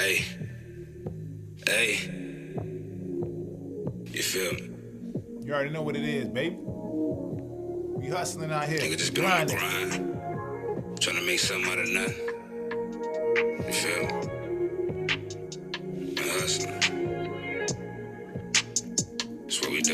Hey, hey, you feel me? You already know what it is, baby. We hustling out here. Nigga just been on the grind, trying to make something out of nothing. You feel me? Hustling. That's what we do.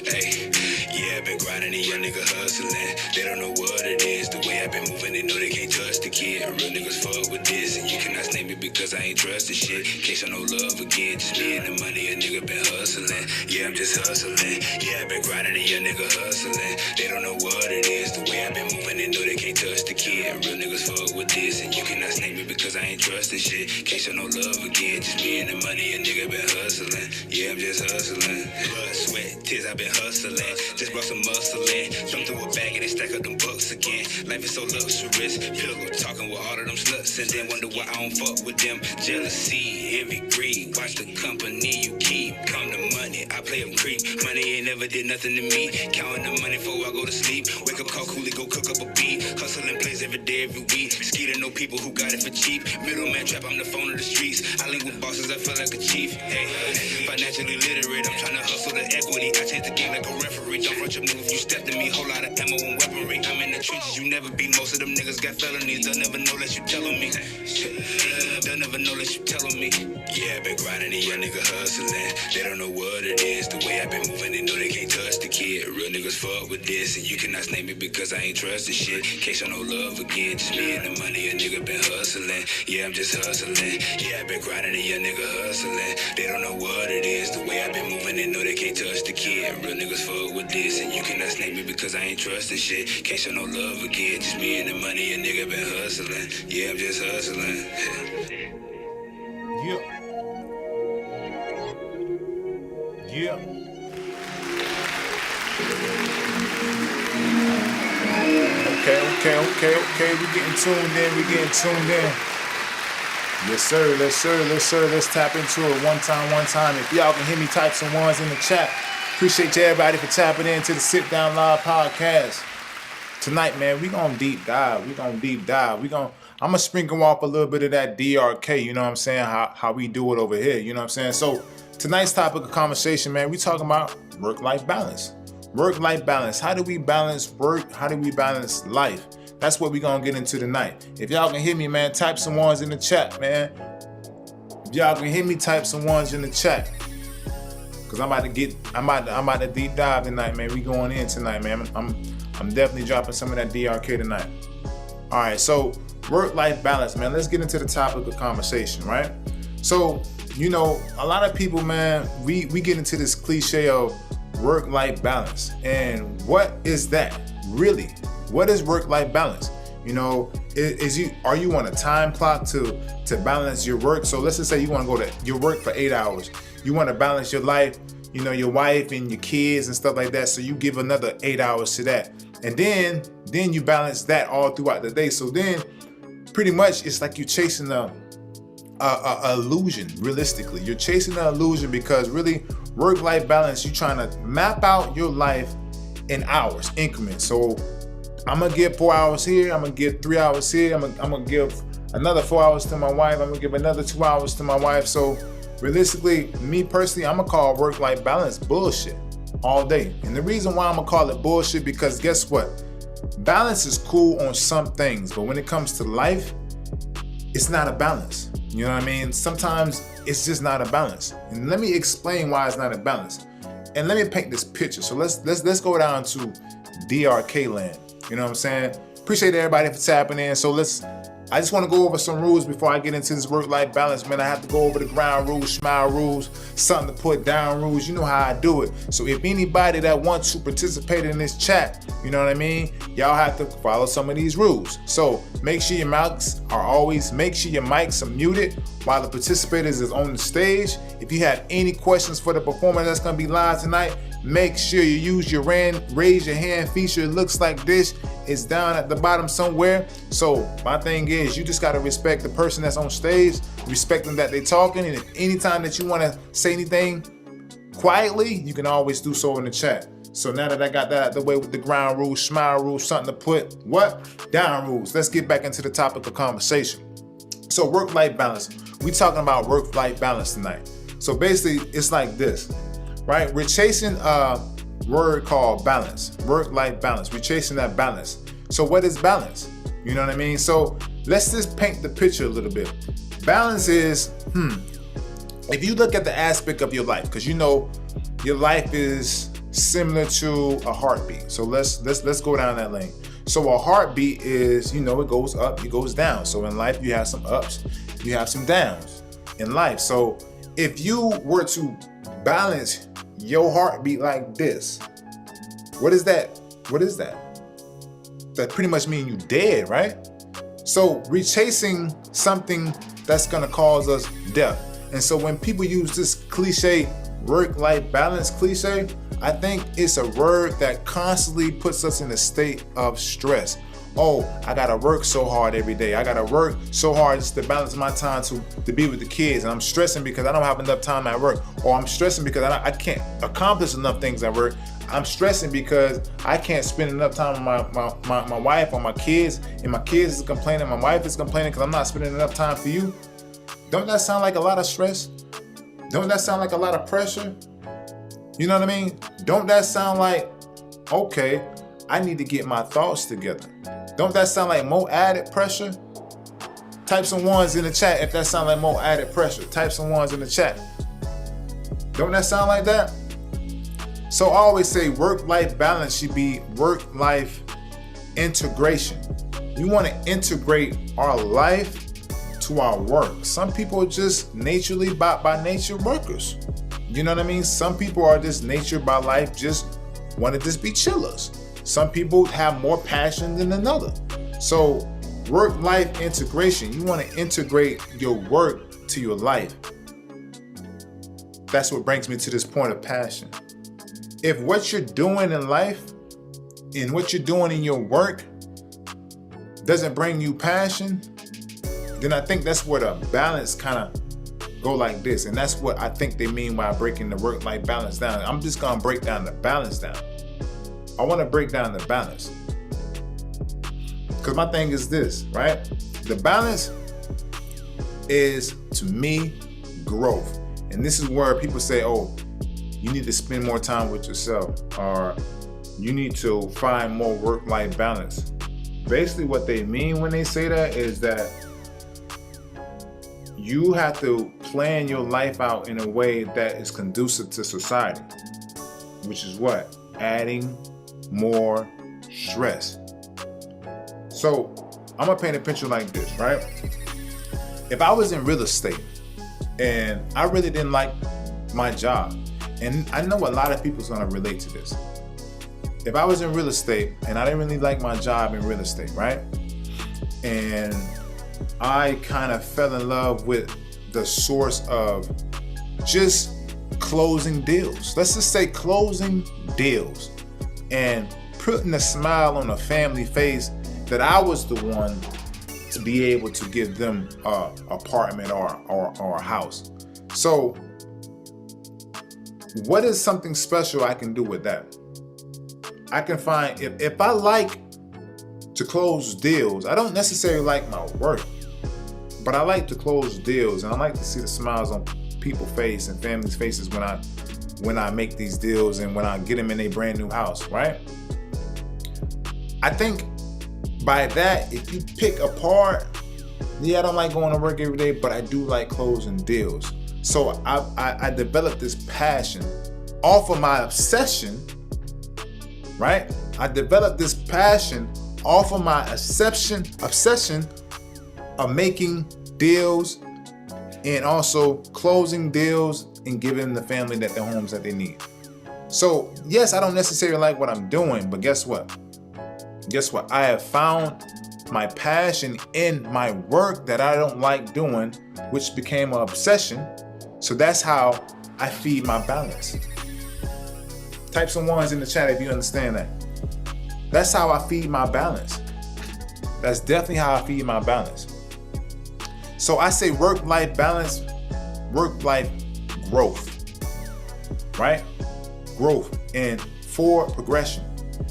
Hey, yeah, I been grinding, these young niggas hustling. They don't know what it is. The way I been moving, they know they can't touch the kid. Real niggas fuck with this, and you cannot snake me because I ain't trusted shit. Can't show no love again, just me and the money. A nigga been hustling. Yeah, I'm just hustling. Yeah, I been grinding, a young nigga hustling. They don't know what it is. The way I been moving, they know they can't touch the kid. Real niggas fuck with this, and you cannot snake me because I ain't trusted shit. Can't show no love again, just me and the money. A nigga been hustling. Yeah, I'm just hustling. Blood, sweat, tears, I been hustling. Just brought some muscle in. Jump through a bag and they stack up them bucks again. Life is so luxurious. Pillow talking with all of them sluts and then wonder why I don't fuck with them. Jealousy, envy, greed. Watch the company you keep. Come to money, I play them creep. Money ain't never did nothing to me. Counting the money before I go to sleep. Wake up, call Cooley, go cook up a beat. Hustling plays every day, every week. Scared to know people who got it for cheap. Middleman trap, I'm the phone of the streets. I link with bosses, I feel like a chief. Hey, financially literate, I'm trying to hustle the equity. I change the game like a referee. Don't front your move, you step to me. Whole lot of ammo and weaponry. I'm in the trenches, you never be. Most of them niggas got felonies. They'll never know unless you tellin' me. They'll never know unless you tellin' me. Yeah, I been grinding, these young niggas hustling. They don't know what it is. The way I been moving, they know they can't touch the kid. Real niggas fuck with this, and you cannot snake me because I ain't trusted shit. Can't show no love again, just me and the money. A nigga been hustling. Yeah, I'm just hustling. Yeah, I been grinding, a young nigga hustling. They don't know what it is. The way I been moving, they know they can't touch the kid. Real niggas fuck with this, and you cannot snake me because I ain't trusting shit. Can't show no love again, just me and the money. A nigga been hustling. Yeah, I'm just hustling. Yeah. Yeah. Okay. We getting tuned in. Yes, sir. Let's tap into it one time. If y'all can hear me, type some ones in the chat. Appreciate you everybody for tapping into the Sitdown Live podcast. Tonight, man, we gonna deep dive. I'm gonna sprinkle off a little bit of that DRK, you know what I'm saying? How we do it over here, you know what I'm saying? So tonight's topic of conversation, man, we talking about work-life balance. Work-life balance. How do we balance work? How do we balance life? That's what we gonna get into tonight. If y'all can hear me, man, type some ones in the chat, man. If y'all can hear me, type some ones in the chat. Cause I'm about to deep dive tonight, man. We going in tonight, man. I'm definitely dropping some of that DRK tonight. All right, so work-life balance, man. Let's get into the topic of conversation, right? So, you know, a lot of people, man, we get into this cliche of work-life balance. And what is that? Really? What is work-life balance? You know, are you on a time clock to balance your work? So let's just say you want to go to your work for 8 hours. You want to balance your life, you know, your wife and your kids and stuff like that. So you give another 8 hours to that. And then you balance that all throughout the day. So then pretty much it's like you're chasing a illusion. Realistically, you're chasing an illusion because really work-life balance, you're trying to map out your life in hours increments. So I'm gonna give 4 hours here, I'm gonna give 3 hours here, I'm gonna give another 4 hours to my wife, I'm gonna give another 2 hours to my wife. So realistically, me personally, I'm gonna call work-life balance bullshit all day. And the reason why I'm gonna call it bullshit, because guess what? Balance is cool on some things, but when it comes to life, it's not a balance. You know what I mean? Sometimes it's just not a balance. And let me explain why it's not a balance. And let me paint this picture. So let's go down to DRK land. You know what I'm saying? Appreciate everybody for tapping in. So I just want to go over some rules before I get into this work-life balance, man. I have to go over the ground rules, smile rules, something to put down rules. You know how I do it. So if anybody that wants to participate in this chat, you know what I mean? Y'all have to follow some of these rules. So make sure your mics are muted while the participators is on the stage. If you have any questions for the performer that's going to be live tonight, make sure you use your raise your hand feature. It looks like this. It's down at the bottom somewhere. So my thing is, you just got to respect the person that's on stage, respect them that they talking. And if anytime that you want to say anything quietly, you can always do so in the chat. So now that I got that out the way with the ground rules, smile rules, something to put, down rules. Let's get back into the topic of conversation. So work-life balance. We talking about work-life balance tonight. So basically, it's like this, right? We're chasing a word called balance, work-life balance. We're chasing that balance. So what is balance? You know what I mean? So let's just paint the picture a little bit. Balance is, if you look at the aspect of your life, because you know your life is similar to a heartbeat. So let's go down that lane. So a heartbeat is, it goes up, it goes down. So in life, you have some ups, you have some downs in life. So if you were to balance your heartbeat like this, what is that? What is that? That pretty much means you dead, right? So we're chasing something that's gonna cause us death. And so when people use this cliche, work-life balance cliche, I think it's a word that constantly puts us in a state of stress. Oh, I gotta work so hard every day. I gotta work so hard just to balance my time to be with the kids. And I'm stressing because I don't have enough time at work. Or I'm stressing because I can't accomplish enough things at work. I'm stressing because I can't spend enough time with my wife or my kids. And my kids is complaining, my wife is complaining because I'm not spending enough time for you. Don't that sound like a lot of stress? Don't that sound like a lot of pressure? You know what I mean? Don't that sound like, okay, I need to get my thoughts together? Don't that sound like more added pressure? Type some ones in the chat if that sounds like more added pressure. Type some ones in the chat. Don't that sound like that? So I always say work-life balance should be work-life integration. We want to integrate our life to our work. Some people are just naturally by nature workers. You know what I mean? Some people are just nature by life, just want to just be chillers. Some people have more passion than another. So work-life integration, you want to integrate your work to your life. That's what brings me to this point of passion. If what you're doing in life and what you're doing in your work doesn't bring you passion, then I think that's where the balance kind of go like this. And that's what I think they mean by breaking the work-life balance down. I'm just gonna break down the balance down. I wanna break down the balance. Because my thing is this, right? The balance is, to me, growth. And this is where people say, oh, you need to spend more time with yourself, or you need to find more work-life balance. Basically what they mean when they say that is that you have to plan your life out in a way that is conducive to society, which is what? Adding more stress. So I'm gonna paint a picture like this, right? If I was in real estate and I really didn't like my job, and I know a lot of people's gonna relate to this. If I was in real estate and I didn't really like my job in real estate, right? And I kind of fell in love with the source of just closing deals. Let's just say closing deals and putting a smile on a family face that I was the one to be able to give them an apartment or a house. So what is something special I can do with that? I can find, if I like to close deals, I don't necessarily like my work, but I like to close deals, and I like to see the smiles on people's face and families' faces when I make these deals and when I get them in a brand new house, right? I think by that, if you pick apart, yeah, I don't like going to work every day, but I do like closing deals. So I developed this passion off of my obsession, right? I developed this passion off of my obsession of making deals and also closing deals and giving the family the homes that they need. So yes, I don't necessarily like what I'm doing, but guess what? Guess what? I have found my passion in my work that I don't like doing, which became an obsession. So that's how I feed my balance. Type some ones in the chat if you understand that. That's how I feed my balance. That's definitely how I feed my balance. So I say work-life balance, work-life growth, right? Growth. And for progression.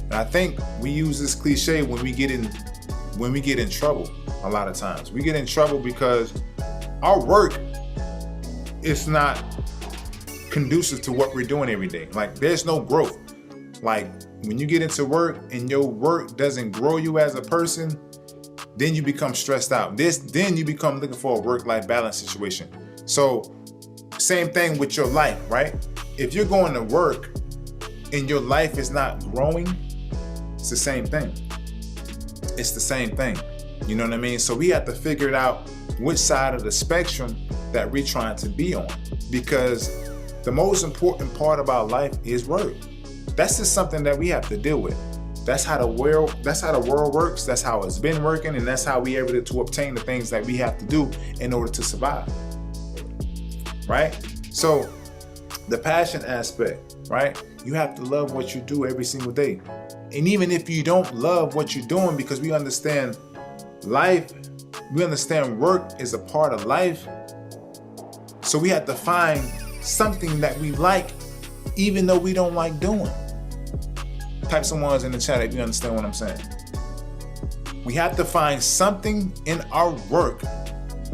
And I think we use this cliche when we get in trouble. A lot of times we get in trouble because our work is not conducive to what we're doing every day. Like, there's no growth. Like, when you get into work and your work doesn't grow you as a person, then you become stressed out. Then you become looking for a work-life balance situation. So same thing with your life, right? If you're going to work and your life is not growing, it's the same thing. It's the same thing. You know what I mean? So we have to figure it out which side of the spectrum that we're trying to be on, because the most important part about life is work. That's just something that we have to deal with. That's how the world works. That's how it's been working, and that's how we're able to obtain the things that we have to do in order to survive. Right? So the passion aspect, right? You have to love what you do every single day. And even if you don't love what you're doing, because we understand life, we understand work is a part of life. So we have to find something that we like, even though we don't like doing. Type some ones in the chat if you understand what I'm saying. We have to find something in our work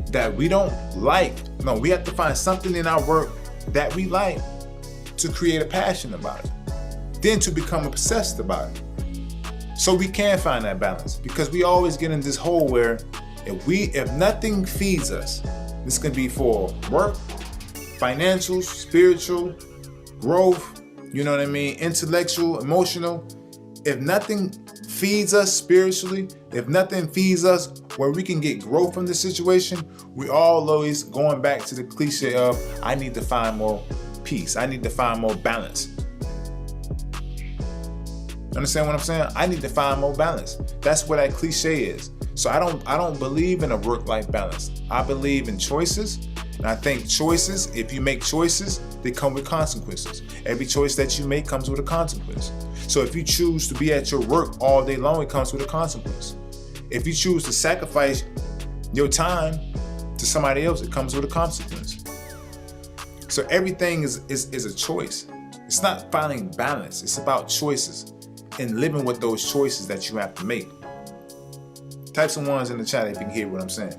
that we don't like. No, we have to find something in our work that we like to create a passion about it, then to become obsessed about it. So we can find that balance, because we always get in this hole where if nothing feeds us, this can be for work, financial, spiritual, growth, you know what I mean, intellectual, emotional. If nothing feeds us spiritually, if nothing feeds us where we can get growth from the situation, we all always going back to the cliche of, I need to find more peace. I need to find more balance. Understand what I'm saying? I need to find more balance. That's what that cliche is. So I don't believe in a work-life balance. I believe in choices. And I think choices, if you make choices, they come with consequences. Every choice that you make comes with a consequence. So if you choose to be at your work all day long, it comes with a consequence. If you choose to sacrifice your time to somebody else, it comes with a consequence. So everything is a choice. It's not finding balance. It's about choices and living with those choices that you have to make. Type some ones in the chat if you can hear what I'm saying.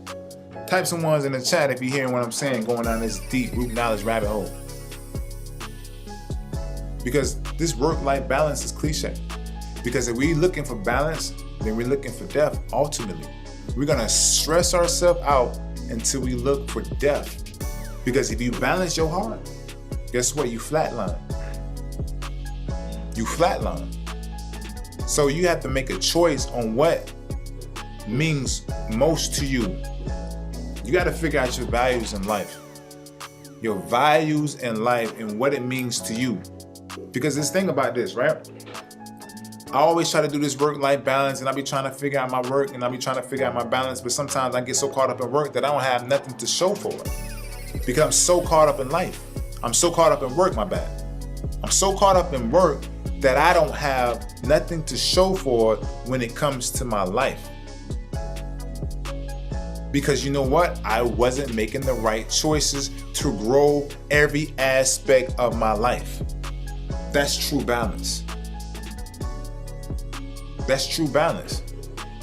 Type some ones in the chat if you're hearing what I'm saying, going down this deep root knowledge rabbit hole. Because this work-life balance is cliche. Because if we're looking for balance, then we're looking for death ultimately. We're going to stress ourselves out until we look for death. Because if you balance your heart, guess what? You flatline. You flatline. So you have to make a choice on what means most to you. You got to figure out your values in life. Your values in life and what it means to you. Because this thing about this, right? I always try to do this work-life balance, and I be trying to figure out my work, and I be trying to figure out my balance, but sometimes I get so caught up in work that I don't have nothing to show for it. Because I'm so caught up in life. I'm so caught up in work, my bad. I'm so caught up in work that I don't have nothing to show for it when it comes to my life. Because you know what? I wasn't making the right choices to grow every aspect of my life. That's true balance. That's true balance.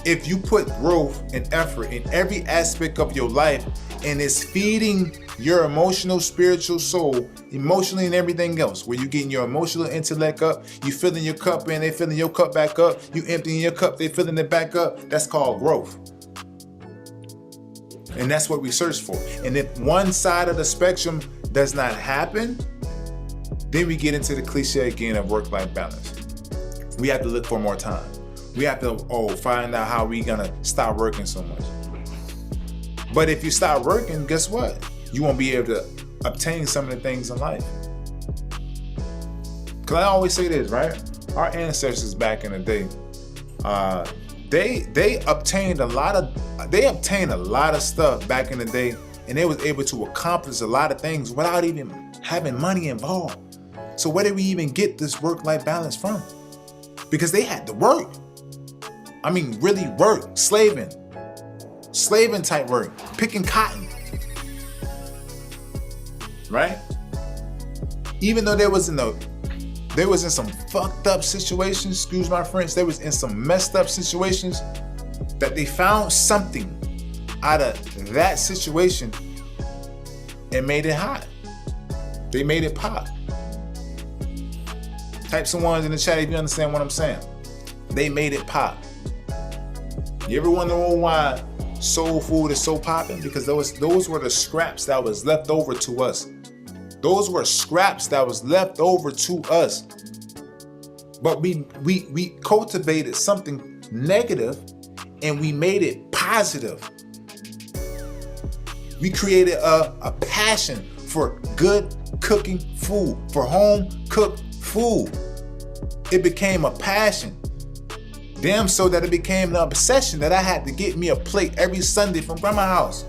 If you put growth and effort in every aspect of your life and it's feeding your emotional, spiritual soul, emotionally and everything else, where you getting your emotional intellect up, you filling your cup in, they filling your cup back up, you emptying your cup, they filling it back up, that's called growth. And that's what we search for. And if one side of the spectrum does not happen, then we get into the cliche again of work-life balance. We have to look for more time. We have to find out how we gonna stop working so much. But if you stop working, guess what? You won't be able to obtain some of the things in life. Cause I always say this, right? Our ancestors back in the day, they obtained a lot of stuff back in the day, and they was able to accomplish a lot of things without even having money involved. So where did we even get this work-life balance from? Because they had to work. I mean, really work, slaving type work, picking cotton, right? Even though there wasn't They was in some fucked up situations, excuse my French, they was in some messed up situations that they found something out of that situation and made it hot. They made it pop. Type some ones in the chat if you understand what I'm saying. They made it pop. You ever wonder why soul food is so popping? Because those were the scraps that was left over to us. Those were scraps that was left over to us. But we cultivated something negative and we made it positive. We created a passion for good cooking food, for home cooked food. It became a passion. Damn so that it became an obsession that I had to get me a plate every Sunday from grandma's house.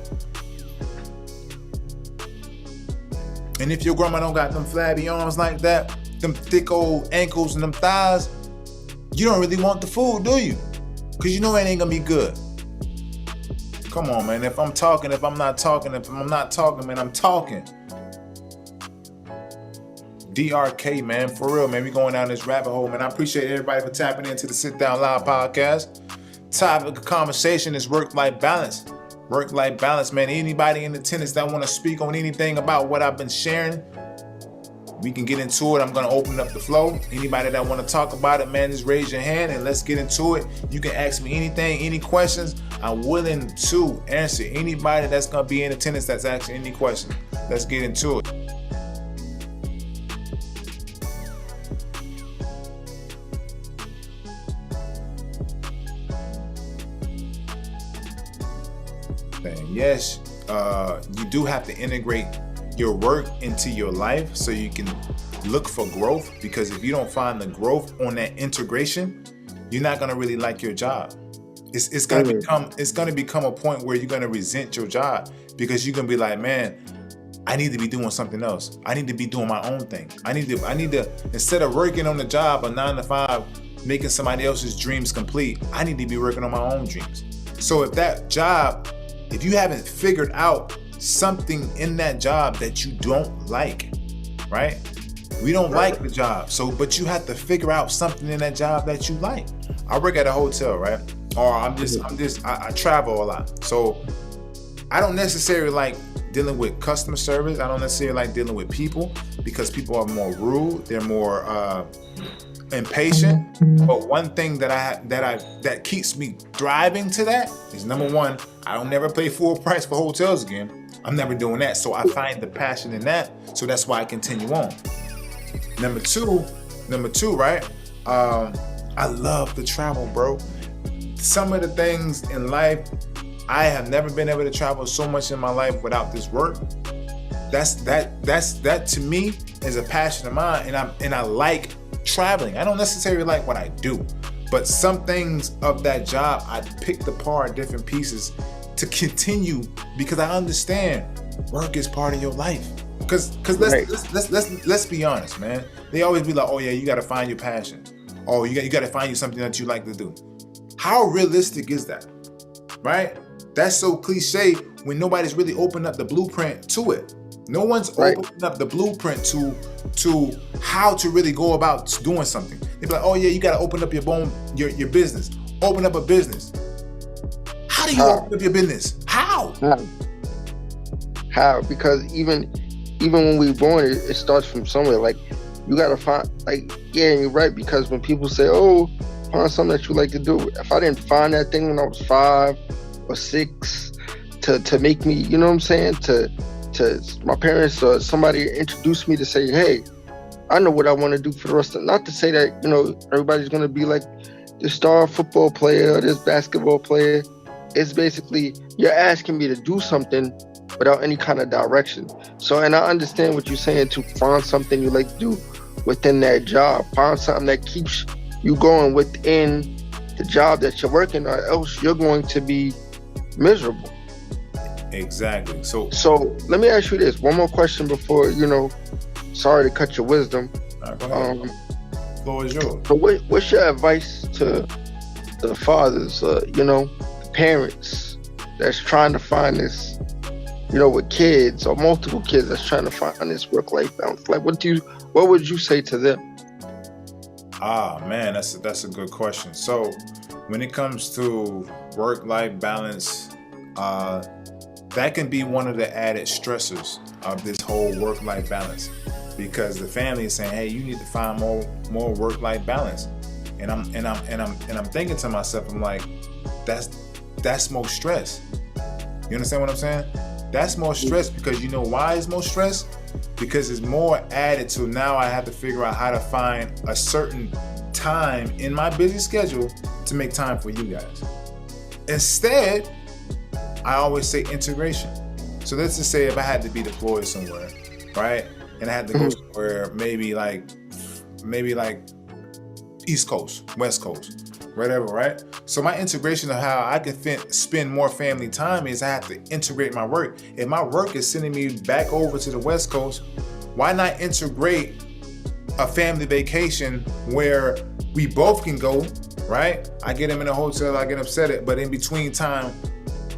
And if your grandma don't got them flabby arms like that, them thick old ankles and them thighs, you don't really want the food, do you? Because you know it ain't gonna be good. Come on, man. If I'm talking, if I'm not talking, man, I'm talking. DRK, man, for real, man. We going down this rabbit hole, man. I appreciate everybody for tapping into the Sit Down Live podcast. Topic of conversation is work-life balance. Work-life balance, man. Anybody in attendance that want to speak on anything about what I've been sharing, we can get into it. I'm going to open up the flow. Anybody that want to talk about it, man, just raise your hand and let's get into it. You can ask me anything, any questions. I'm willing to answer anybody that's going to be in attendance that's asking any questions. Let's get into it. Yes, you do have to integrate your work into your life so you can look for growth, because if you don't find the growth on that integration, you're not going to really like your job. It's going to become a point where you're going to resent your job, because you're going to be like, man, I need to be doing something else. I need to be doing my own thing. I need to instead of working on the job a 9 to 5, making somebody else's dreams complete, I need to be working on my own dreams. So if you haven't figured out something in that job that you don't like, right? We don't like the job. But you have to figure out something in that job that you like. I work at a hotel, right? Or I travel a lot. So I don't necessarily like dealing with customer service. I don't necessarily like dealing with people, because people are more rude. They're more impatient. But one thing that keeps me driving to that is, number one, I don't never pay full price for hotels again. I'm never doing that. So I find the passion in that. So that's why I continue on. Number two, right? I love to travel, bro. Some of the things in life, I have never been able to travel so much in my life without this work. That to me is a passion of mine, and I like traveling. I don't necessarily like what I do, but some things of that job I picked apart different pieces to continue, because I understand work is part of your life. Because let's be honest, man. They always be like, oh yeah, you got to find your passion. Oh, you got to find you something that you like to do. How realistic is that, right? That's so cliche when nobody's really opened up the blueprint to it. No one's opening up the blueprint to how to really go about doing something. They be like, oh yeah, you got to open up your business. Open up a business. How do you open up your business? How? Because even when we were born, it starts from somewhere. Like, you gotta find, like, yeah, you're right. Because when people say, "Oh, find something that you like to do," if I didn't find that thing when I was 5 or 6 to make me, you know what I'm saying, to my parents or somebody introduced me to say, "Hey, I know what I want to do for the rest of." Not to say that, you know, everybody's gonna be like this star football player or this basketball player. It's basically, you're asking me to do something without any kind of direction. So, and I understand what you're saying, to find something you like to do within that job. Find something that keeps you going within the job that you're working, or else you're going to be miserable. Exactly. So let me ask you this. One more question before, sorry to cut your wisdom. Right, go ahead. The floor is yours. So what's your advice to the fathers, the parents that's trying to find this, with kids or multiple kids that's trying to find this work-life balance? Like, what would you say to them? Man, that's a good question. So when it comes to work-life balance, that can be one of the added stressors of this whole work-life balance, because the family is saying, hey, you need to find more work-life balance. And I'm thinking to myself, I'm like, that's more stress. You understand what I'm saying? That's more stress, because you know why it's more stress? Because it's more added to now I have to figure out how to find a certain time in my busy schedule to make time for you guys. Instead, I always say integration. So let's just say if I had to be deployed somewhere, right? And I had to go somewhere, maybe like East Coast, West Coast, whatever, right? So my integration of how I can spend more family time is I have to integrate my work. If my work is sending me back over to the West Coast, why not integrate a family vacation where we both can go, right? I get them in a hotel, I get upset, but in between time,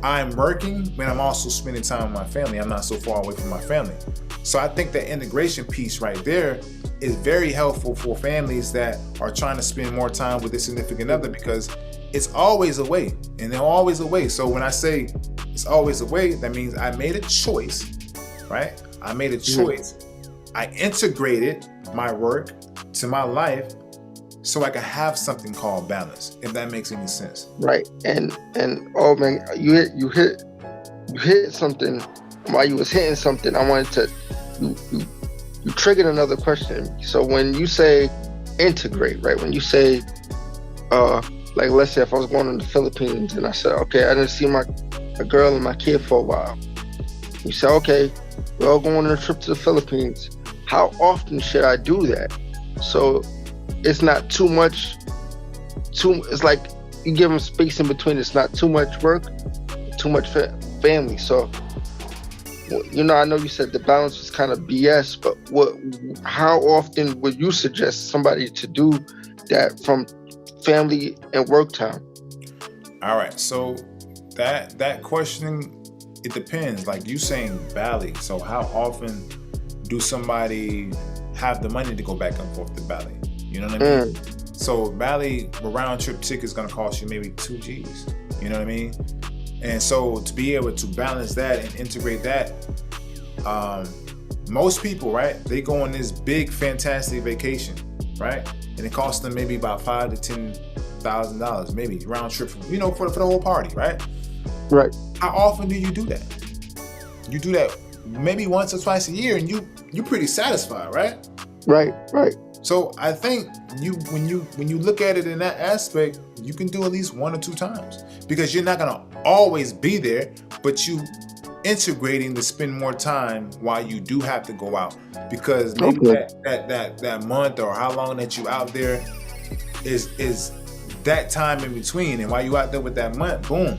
I'm working when I'm also spending time with my family. I'm not so far away from my family. So I think that integration piece right there is very helpful for families that are trying to spend more time with their significant other, because it's always a way, and they're always a way. So when I say it's always a way, that means I made a choice, right? I made a choice. I integrated my work to my life so I can have something called balance, if that makes any sense. Right. And oh man, you hit something. While you was hitting something, I wanted to you triggered another question. So when you say integrate, right? When you say like let's say if I was going to the Philippines and I said, okay, I didn't see my girl and my kid for a while. You say, okay, we're all going on a trip to the Philippines. How often should I do that? So it's not too much. It's like you give them space in between. It's not too much work, too much family. So, you know, I know you said the balance was kind of BS, but how often would you suggest somebody to do that from family and work time? All right, so that question, it depends. Like you saying Bali, so how often do somebody have the money to go back and forth to Bali? You know what I mean? So Bali, a round trip ticket is gonna cost you maybe 2 G's. You know what I mean? And so to be able to balance that and integrate that, most people, right, they go on this big fantastic vacation, right? And it costs them maybe about $5,000 to $10,000, maybe round trip, for the whole party, right? Right. How often do you do that? You do that maybe once or twice a year, and you're pretty satisfied, right? Right. So I think when you look at it in that aspect, you can do at least 1 or 2 times, because you're not gonna always be there, but you integrating to spend more time while you do have to go out, because maybe that month or how long that you out there is that time in between, and while you out there with that month, boom,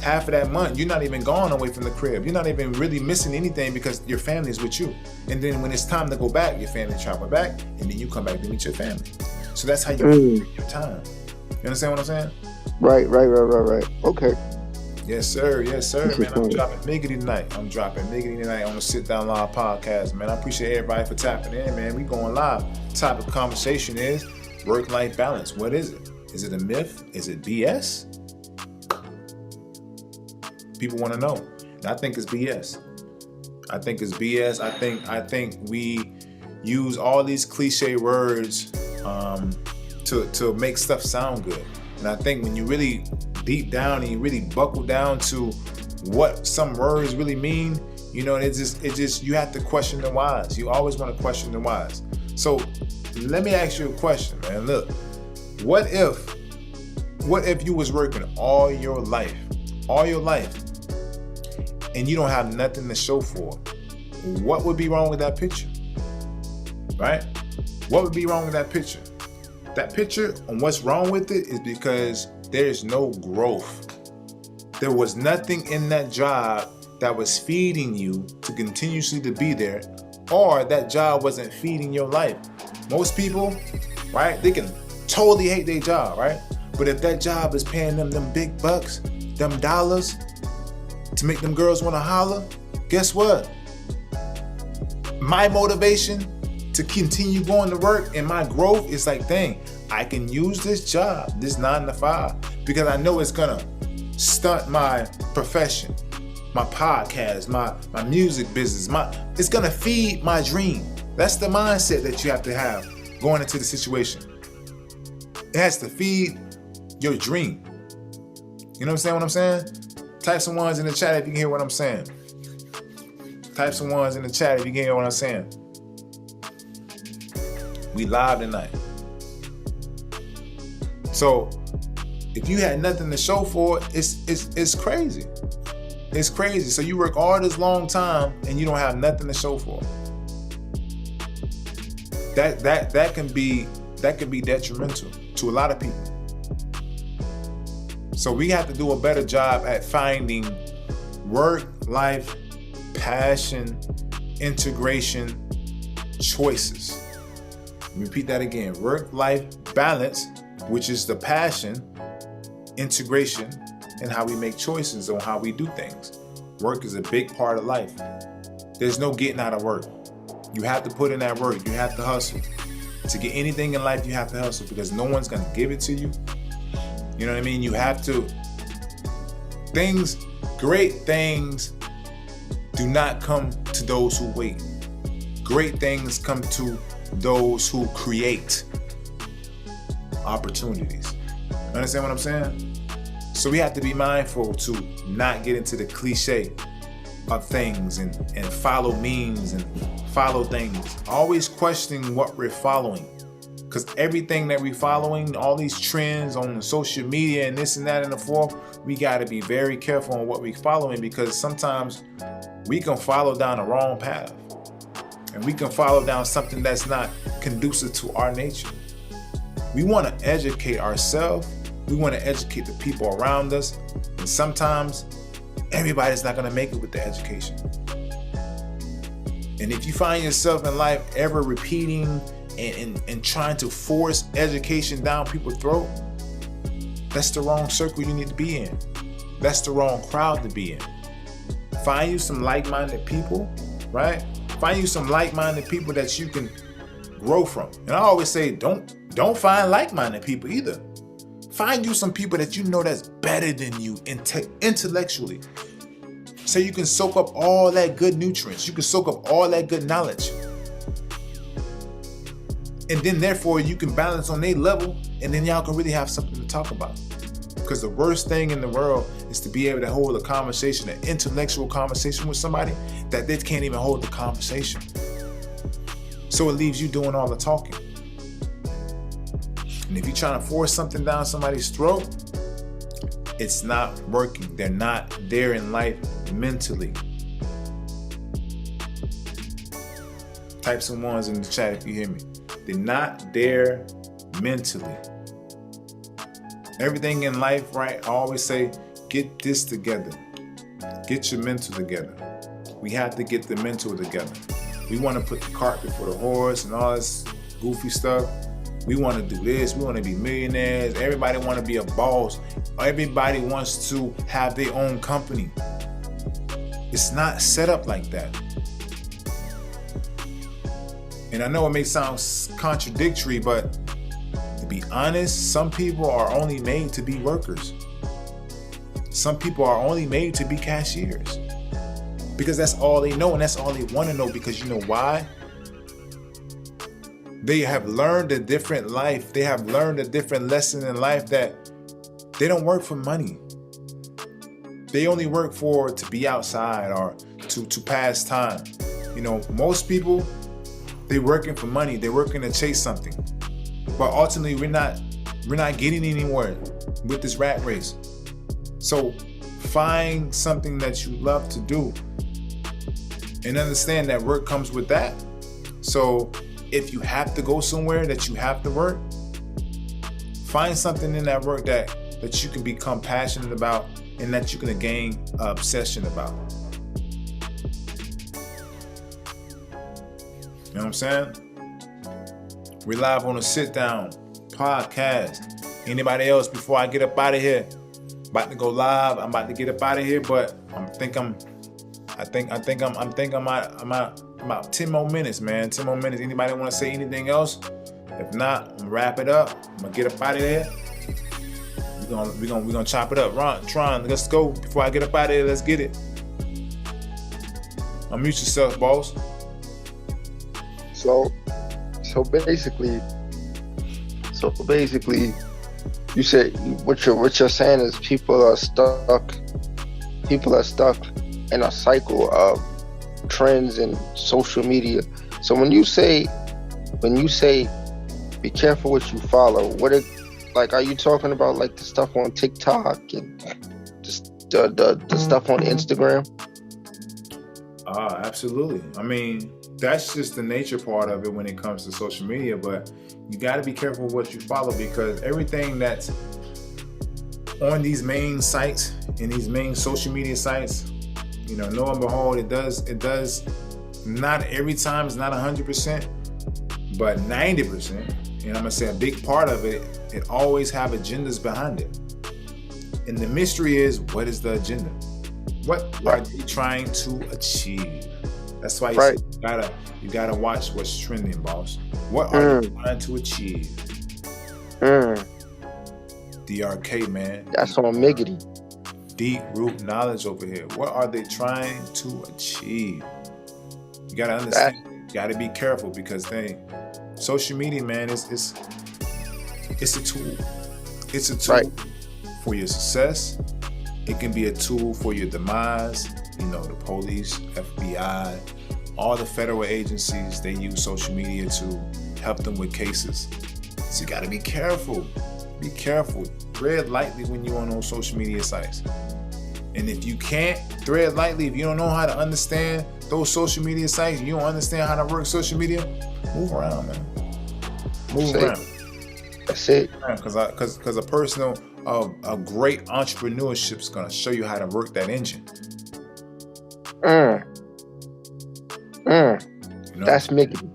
half of that month you're not even gone away from the crib. You're not even really missing anything because your family's with you. And then when it's time to go back, your family travel back, and then you come back to meet your family. So that's how you integrate your time. You understand what I'm saying? Right. Okay. Yes, sir. Man, I'm dropping Miggity tonight. on the Sitdown Live podcast, man. I appreciate everybody for tapping in, man. We going live. Topic of conversation is work-life balance. What is it? Is it a myth? Is it BS? People want to know. And I think it's BS. I think we use all these cliche words to make stuff sound good. And I think when you really deep down and you really buckle down to what some words really mean, it just you have to question the whys. You always want to question the whys. So let me ask you a question, man. Look, what if you was working all your life, and you don't have nothing to show for it? What would be wrong with that picture? Right? What would be wrong with that picture? That picture, and what's wrong with it is because there's no growth. There was nothing in that job that was feeding you to continuously to be there, or that job wasn't feeding your life. Most people, right, they can totally hate their job, right? But if that job is paying them big bucks, them dollars, to make them girls want to holler, guess what? My motivation to continue going to work and my growth is like, dang, I can use this job, this 9 to 5, because I know it's gonna stunt my profession, my podcast, my music business. It's gonna feed my dream. That's the mindset that you have to have going into the situation. It has to feed your dream. You know what I'm saying? Type some ones in the chat if you can hear what I'm saying. Type some ones in the chat if you can hear what I'm saying. We live tonight. So if you had nothing to show for it, it's crazy. It's crazy. So you work all this long time and you don't have nothing to show for it. That can be detrimental to a lot of people. So we have to do a better job at finding work-life passion, integration, choices. Repeat that again. Work-life balance, which is the passion, integration, and how we make choices on how we do things. Work is a big part of life. There's no getting out of work. You have to put in that work. You have to hustle. To get anything in life, you have to hustle because no one's going to give it to you. You know what I mean? You have to. Great things do not come to those who wait. Great things come to those who create opportunities. Understand what I'm saying? So we have to be mindful to not get into the cliche of things and follow memes and follow things. Always questioning what we're following. Because everything that we're following, all these trends on social media and this and that and the fourth, we got to be very careful on what we're following because sometimes we can follow down the wrong path. And we can follow down something that's not conducive to our nature. We want to educate ourselves. We want to educate the people around us. And sometimes everybody's not going to make it with the education. And if you find yourself in life ever repeating and trying to force education down people's throat, that's the wrong circle you need to be in. That's the wrong crowd to be in. Find you some like-minded people, right? Find you some like-minded people that you can grow from. And I always say, don't find like-minded people either. Find you some people that you know that's better than you intellectually. So you can soak up all that good nutrients. You can soak up all that good knowledge. And then therefore you can balance on their level and then y'all can really have something to talk about. Because the worst thing in the world is to be able to hold a conversation, an intellectual conversation with somebody that they can't even hold the conversation. So it leaves you doing all the talking. And if you're trying to force something down somebody's throat, it's not working. They're not there in life mentally. Type some ones in the chat if you hear me. They're not there mentally. Everything in life, right? I always say, get this together. Get your mental together. We have to get the mental together. We want to put the cart before the horse and all this goofy stuff. We want to do this. We want to be millionaires. Everybody want to be a boss. Everybody wants to have their own company. It's not set up like that. And I know it may sound contradictory, but to be honest, some people are only made to be workers. Some people are only made to be cashiers. Because that's all they know and that's all they want to know. Because you know why? They have learned a different life. They have learned a different lesson in life that they don't work for money. They only work to be outside or to pass time. You know, most people, they're working for money. They're working to chase something. But ultimately, we're not getting anywhere with this rat race. So find something that you love to do and understand that work comes with that. So if you have to go somewhere that you have to work, find something in that work that you can become passionate about and that you can gain an obsession about. You know what I'm saying? We're live on the Sitdown podcast. Anybody else before I get up out of here? About to go live. I'm about to get up out of here, but I'm about 10 more minutes, man. 10 more minutes. Anybody want to say anything else? If not, I'm gonna wrap it up. I'm gonna get up out of there. We're gonna chop it up. Tron, let's go. Before I get up out of there, let's get it. Unmute yourself, boss. So basically, you said what you're saying is people are stuck in a cycle of trends and social media. So when you say be careful what you follow, are you talking about like the stuff on TikTok and the stuff on Instagram? Absolutely. I mean, that's just the nature part of it when it comes to social media, but you got to be careful what you follow, because everything that's on these main sites and these main social media sites, lo and behold, it does not every time, it's not 100%, but 90%, and I'm gonna say a big part of it always have agendas behind it. And the mystery is, what is the agenda? What are they trying to achieve? That's why you gotta watch what's trending, boss. What are they trying to achieve? DRK, man. That's on Miggity. Deep root knowledge over here. What are they trying to achieve? You gotta understand. You gotta be careful, because social media, man, it's a tool. It's a tool for your success. It can be a tool for your demise. The police, FBI, all the federal agencies, they use social media to help them with cases. So you gotta be careful. Be careful. Thread lightly when you're on those social media sites. And if you can't thread lightly, if you don't know how to understand those social media sites, you don't understand how to work social media, move around, man. Move around. That's it. Because a person of a great entrepreneurship is gonna show you how to work that engine. That's Miggity.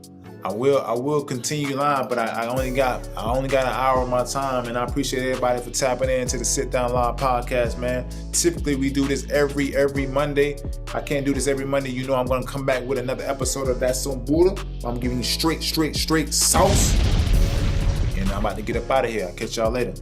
I will continue live, but I only got an hour of my time, and I appreciate everybody for tapping into the Sit Down Live podcast, man. Typically we do this every Monday. I can't do this every Monday. I'm gonna come back with another episode of That's on Buddha. I'm giving you straight sauce, and I'm about to get up out of here. I'll catch y'all later.